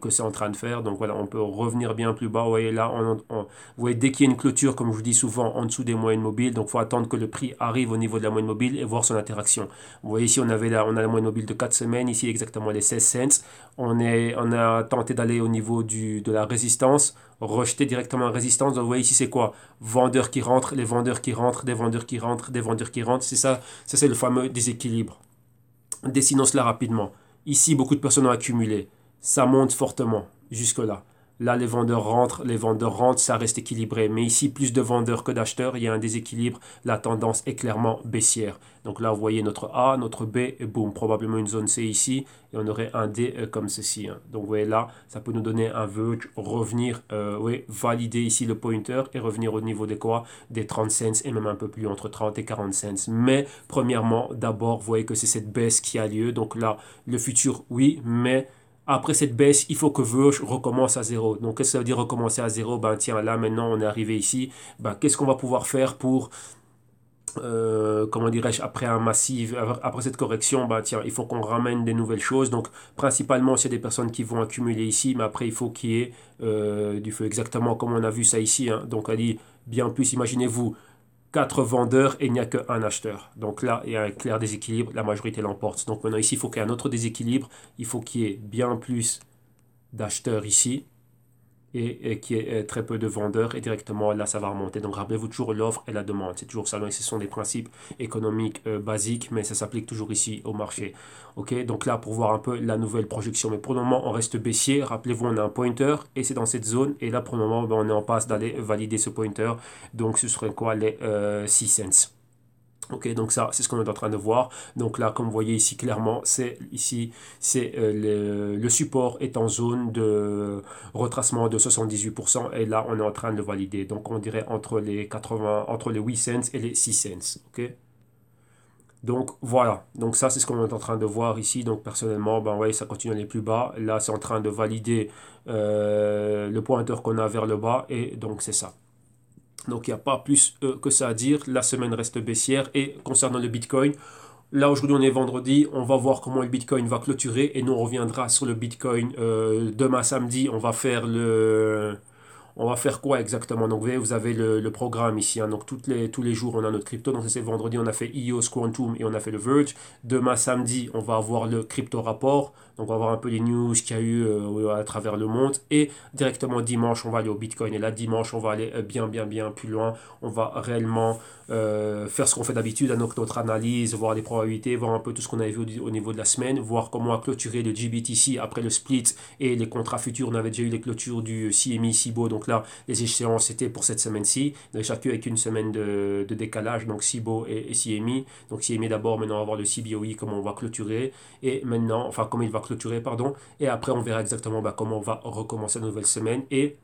S1: que c'est en train de faire. Donc voilà, on peut revenir bien plus bas. Vous voyez là, vous voyez dès qu'il y a une clôture, comme je vous dis souvent, en dessous des moyennes mobiles, donc il faut attendre que le prix arrive au niveau de la moyenne mobile et voir son interaction. Vous voyez ici, on a la moyenne mobile de 4 semaines, ici exactement les 16 cents. On a tenté d'aller au niveau de la résistance, rejeter directement la résistance. Donc vous voyez ici, c'est quoi? Vendeurs qui rentrent, les vendeurs qui rentrent, des vendeurs qui rentrent, des vendeurs qui rentrent. C'est ça, c'est le fameux déséquilibre. Dessinons cela rapidement. Ici, beaucoup de personnes ont accumulé. Ça monte fortement jusque-là. Là, les vendeurs rentrent, ça reste équilibré. Mais ici, plus de vendeurs que d'acheteurs, il y a un déséquilibre. La tendance est clairement baissière. Donc là, vous voyez notre A, notre B, et boum, probablement une zone C ici. Et on aurait un D comme ceci. Hein. Donc vous voyez là, ça peut nous donner un verge, revenir, oui, valider ici le pointer et revenir au niveau des quoi? Des 30 cents et même un peu plus entre 30 et 40 cents. Mais premièrement, d'abord, vous voyez que c'est cette baisse qui a lieu. Donc là, le futur, oui, mais après cette baisse, il faut que Verge recommence à zéro. Donc, qu'est-ce que ça veut dire recommencer à zéro? Ben, tiens, là, maintenant, on est arrivé ici. Ben, qu'est-ce qu'on va pouvoir faire pour, comment dirais-je, après cette correction, ben, tiens, il faut qu'on ramène des nouvelles choses. Donc, principalement, c'est des personnes qui vont accumuler ici, mais après, il faut qu'il y ait du feu, exactement comme on a vu ça ici. Hein. Donc, elle dit bien plus, imaginez-vous, 4 vendeurs et il n'y a qu'un acheteur. Donc là, il y a un clair déséquilibre, la majorité l'emporte. Donc maintenant, ici, il faut qu'il y ait un autre déséquilibre. Il faut qu'il y ait bien plus d'acheteurs ici et qu'il y ait très peu de vendeurs et directement là, ça va remonter. Donc rappelez-vous toujours l'offre et la demande. C'est toujours ça. Donc, ce sont des principes économiques basiques, mais ça s'applique toujours ici au marché. Ok, donc là, pour voir un peu la nouvelle projection. Mais pour le moment, on reste baissier. Rappelez-vous, on a un pointer et c'est dans cette zone. Et là, pour le moment, ben, on est en passe d'aller valider ce pointer. Donc, ce serait quoi? Les 6 cents. Ok, donc ça, c'est ce qu'on est en train de voir. Donc là, comme vous voyez ici clairement, c'est ici, c'est le support est en zone de retracement de 78%. Et là, on est en train de le valider. Donc, on dirait entre les 8 cents et les 6 cents. Ok. Donc voilà, donc ça c'est ce qu'on est en train de voir ici. Donc personnellement, ben ouais, ça continue à aller plus bas. Là c'est en train de valider le pointeur qu'on a vers le bas et donc c'est ça. Donc il n'y a pas plus que ça à dire. La semaine reste baissière et concernant le Bitcoin, là aujourd'hui on est vendredi, on va voir comment le Bitcoin va clôturer et nous on reviendra sur le Bitcoin demain samedi. On va faire quoi exactement? Donc, vous avez le programme ici. Hein. Donc, tous les jours, on a notre crypto. Donc, c'est vendredi, on a fait EOS, Quantum et on a fait le Verge. Demain, samedi, on va avoir le crypto rapport. Donc, on va voir un peu les news qu'il y a eu à travers le monde. Et directement, dimanche, on va aller au Bitcoin. Et là, dimanche, on va aller bien plus loin. On va réellement faire ce qu'on fait d'habitude, donc notre analyse, voir les probabilités, voir un peu tout ce qu'on a vu au niveau de la semaine, voir comment a clôturé le GBTC après le split et les contrats futurs. On avait déjà eu les clôtures du CME, CIBO. Donc là, les échéances étaient pour cette semaine-ci. Chacun avec une semaine de décalage, donc CIBO et CME. Donc CME d'abord, maintenant on va voir le CBOE, comment on va clôturer. Et maintenant, enfin, comment il va clôturer, pardon. Et après, on verra exactement comment on va recommencer la nouvelle semaine. Et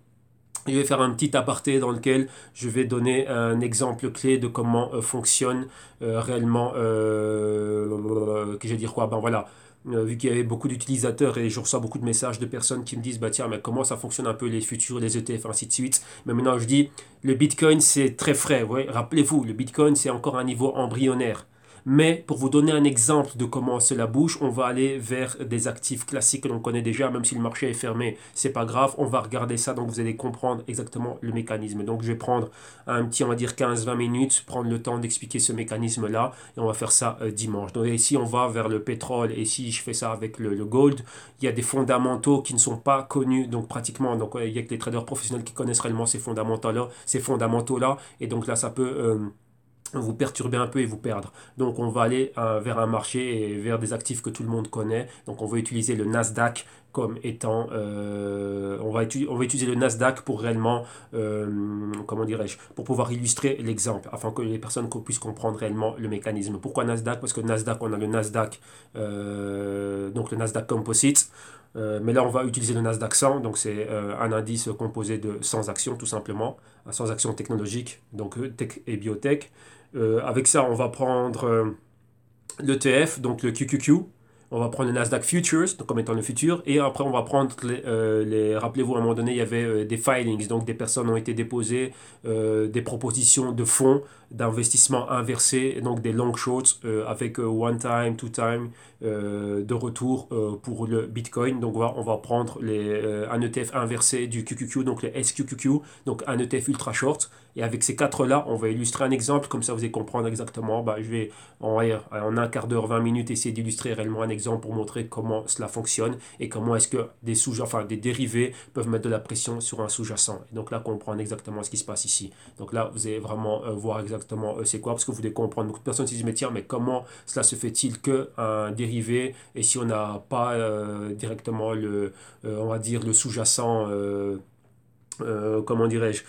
S1: je vais faire un petit aparté dans lequel je vais donner un exemple clé de comment fonctionne réellement, que je vais dire quoi, ben voilà, vu qu'il y avait beaucoup d'utilisateurs et je reçois beaucoup de messages de personnes qui me disent, bah tiens, mais comment ça fonctionne un peu les futurs, les ETF, ainsi de suite. Mais maintenant je dis, le Bitcoin c'est très frais, ouais, rappelez-vous, le Bitcoin c'est encore un niveau embryonnaire. Mais pour vous donner un exemple de comment cela bouge, on va aller vers des actifs classiques que l'on connaît déjà, même si le marché est fermé, c'est pas grave, on va regarder ça, donc vous allez comprendre exactement le mécanisme. Donc je vais prendre un petit, on va dire 15-20 minutes, prendre le temps d'expliquer ce mécanisme-là, et on va faire ça dimanche. Donc ici on va vers le pétrole, et si je fais ça avec le gold, il y a des fondamentaux qui ne sont pas connus, donc pratiquement, donc il y a que les traders professionnels qui connaissent réellement ces fondamentaux-là, et donc là ça peut vous perturber un peu et vous perdre. Donc on va aller vers un marché et vers des actifs que tout le monde connaît. Donc on va utiliser le Nasdaq comme étant, on va utiliser le Nasdaq pour réellement, comment dirais-je, pour pouvoir illustrer l'exemple, afin que les personnes puissent comprendre réellement le mécanisme. Pourquoi Nasdaq? Parce que Nasdaq, on a le Nasdaq, donc le Nasdaq Composite, mais là on va utiliser le Nasdaq 100, donc c'est un indice composé de 100 actions tout simplement, 100 actions technologiques, donc tech et biotech. Avec ça, on va prendre l'ETF, donc le QQQ. On va prendre le Nasdaq Futures, donc comme étant le futur, et après on va prendre rappelez-vous, à un moment donné, il y avait des filings, donc des personnes ont été déposées, des propositions de fonds d'investissement inversés, donc des long shorts avec one time, two time de retour pour le Bitcoin. Donc voilà, on va prendre un ETF inversé du QQQ, donc le SQQQ, donc un ETF ultra short. Et avec ces quatre-là, on va illustrer un exemple, comme ça vous allez comprendre exactement. Bah, je vais en un quart d'heure, 20 minutes, essayer d'illustrer réellement un exemple pour montrer comment cela fonctionne et comment est-ce que des dérivés peuvent mettre de la pression sur un sous-jacent. Et donc là, comprendre exactement ce qui se passe ici. Donc là, vous allez vraiment voir exactement c'est quoi, parce que vous devez comprendre. Beaucoup de personnes se disent, mais tiens, mais comment cela se fait-il qu'un dérivé, et si on n'a pas directement on va dire, le sous-jacent comment dirais-je,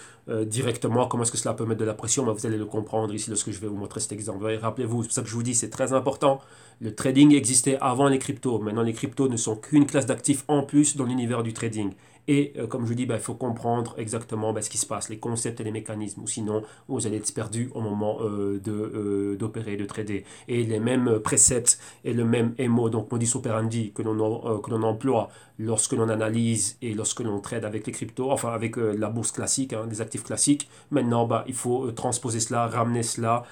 S1: directement, comment est-ce que cela peut mettre de la pression, mais vous allez le comprendre ici lorsque je vais vous montrer cet exemple. Rappelez-vous, c'est pour ça que je vous dis, c'est très important. Le trading existait avant les cryptos. Maintenant, les cryptos ne sont qu'une classe d'actifs en plus dans l'univers du trading. Et comme je vous dis, il faut comprendre exactement ce qui se passe, les concepts et les mécanismes, ou sinon vous allez être perdu au moment d'opérer, de trader. Et les mêmes préceptes et le même MO, donc modus operandi que l'on emploie lorsque l'on analyse et lorsque l'on trade avec les cryptos, enfin avec la bourse classique, hein, des actifs classiques. Maintenant, il faut transposer cela, ramener cela,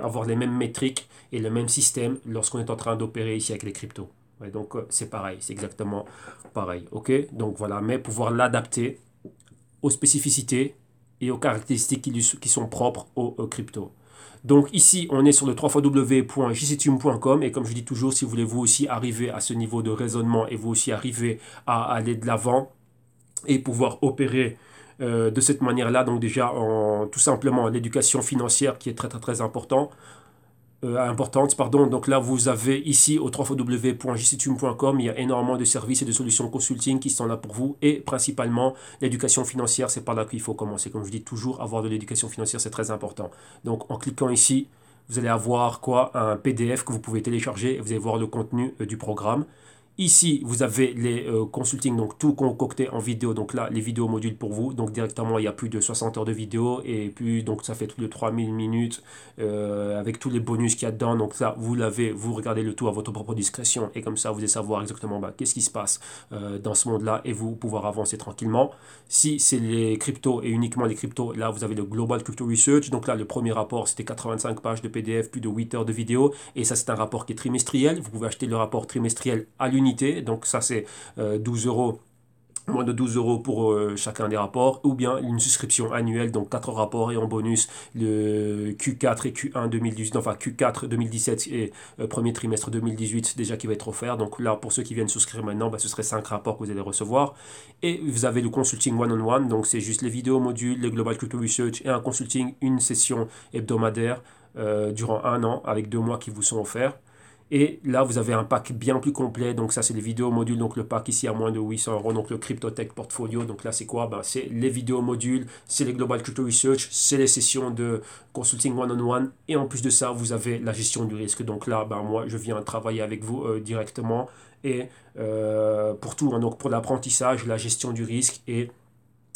S1: avoir les mêmes métriques et le même système lorsqu'on est en train d'opérer ici avec les cryptos. Ouais, donc c'est pareil, c'est exactement pareil. Ok, donc voilà, mais pouvoir l'adapter aux spécificités et aux caractéristiques qui sont propres aux cryptos. Donc ici, on est sur le www.jctune.com et comme je dis toujours, si vous voulez vous aussi arriver à ce niveau de raisonnement et vous aussi arriver à aller de l'avant et pouvoir opérer de cette manière-là, donc déjà tout simplement l'éducation financière qui est très très très importante, pardon. Donc là, vous avez ici au www.jctune.com, il y a énormément de services et de solutions consulting qui sont là pour vous et principalement l'éducation financière, c'est par là qu'il faut commencer. Comme je dis toujours, avoir de l'éducation financière, c'est très important. Donc en cliquant ici, vous allez avoir un PDF que vous pouvez télécharger et vous allez voir le contenu du programme. Ici, vous avez les consulting, donc tout concocté en vidéo. Donc là, les vidéos modules pour vous. Donc directement, il y a plus de 60 heures de vidéo. Et puis, donc ça fait plus de 3000 minutes avec tous les bonus qu'il y a dedans. Donc là, vous regardez le tout à votre propre discrétion. Et comme ça, vous allez savoir exactement qu'est-ce qui se passe dans ce monde-là. Et vous pouvoir avancer tranquillement. Si c'est les cryptos et uniquement les cryptos, là, vous avez le Global Crypto Research. Donc là, le premier rapport, c'était 85 pages de PDF, plus de 8 heures de vidéo. Et ça, c'est un rapport qui est trimestriel. Vous pouvez acheter le rapport trimestriel à l'unité. Donc ça c'est 12 euros, moins de 12 euros pour chacun des rapports, ou bien une souscription annuelle, donc 4 rapports et en bonus le Q4 et Q1 2018, enfin Q4 2017 et premier trimestre 2018 déjà qui va être offert. Donc là pour ceux qui viennent souscrire maintenant, ce serait 5 rapports que vous allez recevoir. Et vous avez le consulting one-on-one, donc c'est juste les vidéos modules, les Global Crypto Research et un consulting, une session hebdomadaire durant un an avec 2 mois qui vous sont offerts. Et là, vous avez un pack bien plus complet. Donc ça, c'est les vidéos modules. Donc le pack ici à moins de 800 euros. Donc le CryptoTech Portfolio. Donc là, c'est quoi? C'est les vidéos modules, c'est les Global Crypto Research, c'est les sessions de consulting one-on-one. Et en plus de ça, vous avez la gestion du risque. Donc là, moi, je viens travailler avec vous directement. Et pour tout, hein, donc pour l'apprentissage, la gestion du risque et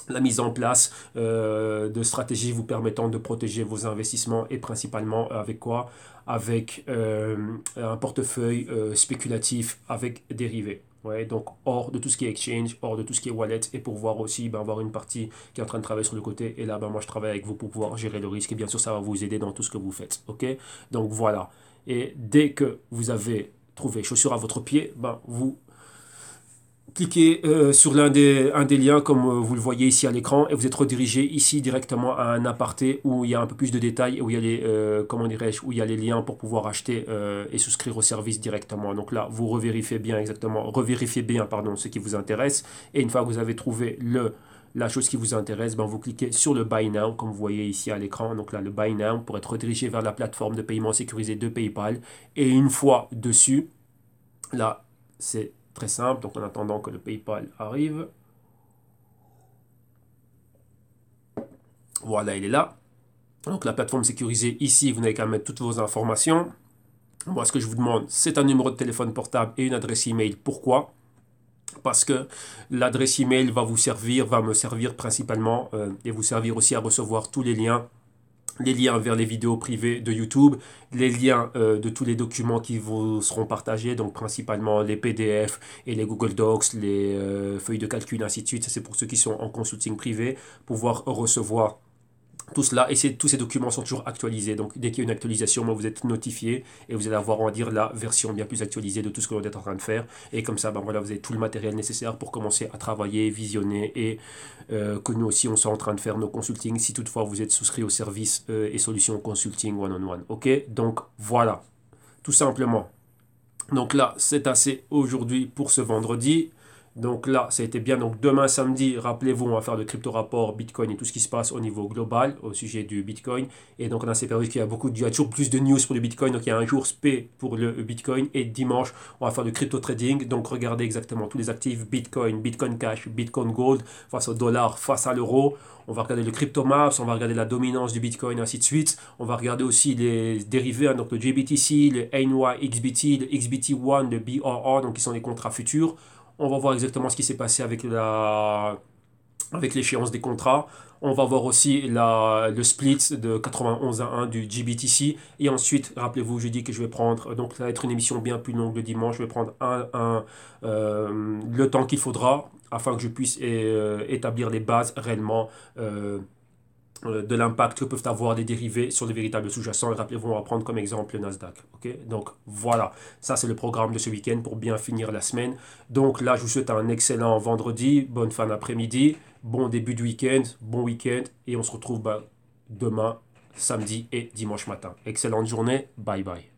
S1: la mise en place de stratégies vous permettant de protéger vos investissements et principalement avec quoi? Avec un portefeuille spéculatif avec dérivés. Ouais, donc hors de tout ce qui est exchange, hors de tout ce qui est wallet et pour voir aussi avoir une partie qui est en train de travailler sur le côté et là moi je travaille avec vous pour pouvoir gérer le risque et bien sûr ça va vous aider dans tout ce que vous faites. Ok, donc voilà, et dès que vous avez trouvé chaussure à votre pied, vous cliquez sur un des liens comme vous le voyez ici à l'écran et vous êtes redirigé ici directement à un aparté où il y a un peu plus de détails et où il y a où il y a les liens pour pouvoir acheter et souscrire au service directement. Donc là, vous revérifiez bien ce qui vous intéresse et une fois que vous avez trouvé la chose qui vous intéresse, vous cliquez sur le Buy Now, comme vous voyez ici à l'écran. Donc là, le Buy Now pour être redirigé vers la plateforme de paiement sécurisé de PayPal. Et une fois dessus, là, c'est Très simple, donc en attendant que le PayPal arrive. Voilà, il est là. Donc la plateforme sécurisée ici, vous n'avez qu'à mettre toutes vos informations. Moi, ce que je vous demande, c'est un numéro de téléphone portable et une adresse email. Pourquoi? Parce que l'adresse email va me servir principalement et vous servir aussi à recevoir tous les liens vers les vidéos privées de YouTube, les liens de tous les documents qui vous seront partagés, donc principalement les PDF et les Google Docs, les feuilles de calcul, ainsi de suite. Ça, c'est pour ceux qui sont en consulting privé, pouvoir recevoir tout cela, et tous ces documents sont toujours actualisés. Donc, dès qu'il y a une actualisation, moi, vous êtes notifié et vous allez avoir, on va dire, la version bien plus actualisée de tout ce que vous êtes en train de faire. Et comme ça, ben voilà, vous avez tout le matériel nécessaire pour commencer à travailler, visionner et que nous aussi, on soit en train de faire nos consultings si toutefois vous êtes souscrit au service et solutions consulting one-on-one. Ok? Donc, voilà, tout simplement. Donc là, c'est assez aujourd'hui pour ce vendredi. Donc là, ça a été bien. Donc demain samedi, rappelez-vous, on va faire le crypto rapport Bitcoin et tout ce qui se passe au niveau global au sujet du Bitcoin. Et donc on a ces périodes qu'il y a il y a toujours plus de news pour le Bitcoin. Donc il y a un jour spé pour le Bitcoin. Et dimanche, on va faire le crypto trading. Donc regardez exactement tous les actifs Bitcoin, Bitcoin Cash, Bitcoin Gold face au dollar, face à l'euro. On va regarder le crypto maps, on va regarder la dominance du Bitcoin, ainsi de suite. On va regarder aussi les dérivés, hein, donc le JBTC, le NYXBT, le XBT1, le BRR, donc qui sont les contrats futurs. On va voir exactement ce qui s'est passé avec l'échéance des contrats. On va voir aussi le split de 91 à 1 du GBTC. Et ensuite, rappelez-vous, je dis que je vais prendre, donc ça va être une émission bien plus longue le dimanche. Je vais prendre le temps qu'il faudra afin que je puisse établir les bases réellement de l'impact que peuvent avoir les dérivés sur les véritables sous-jacents. Et rappelez-vous, on va prendre comme exemple le Nasdaq. Okay, donc voilà, ça c'est le programme de ce week-end pour bien finir la semaine. Donc là, je vous souhaite un excellent vendredi, bonne fin d'après-midi, bon début de week-end, bon week-end. Et on se retrouve demain, samedi et dimanche matin. Excellente journée, bye bye.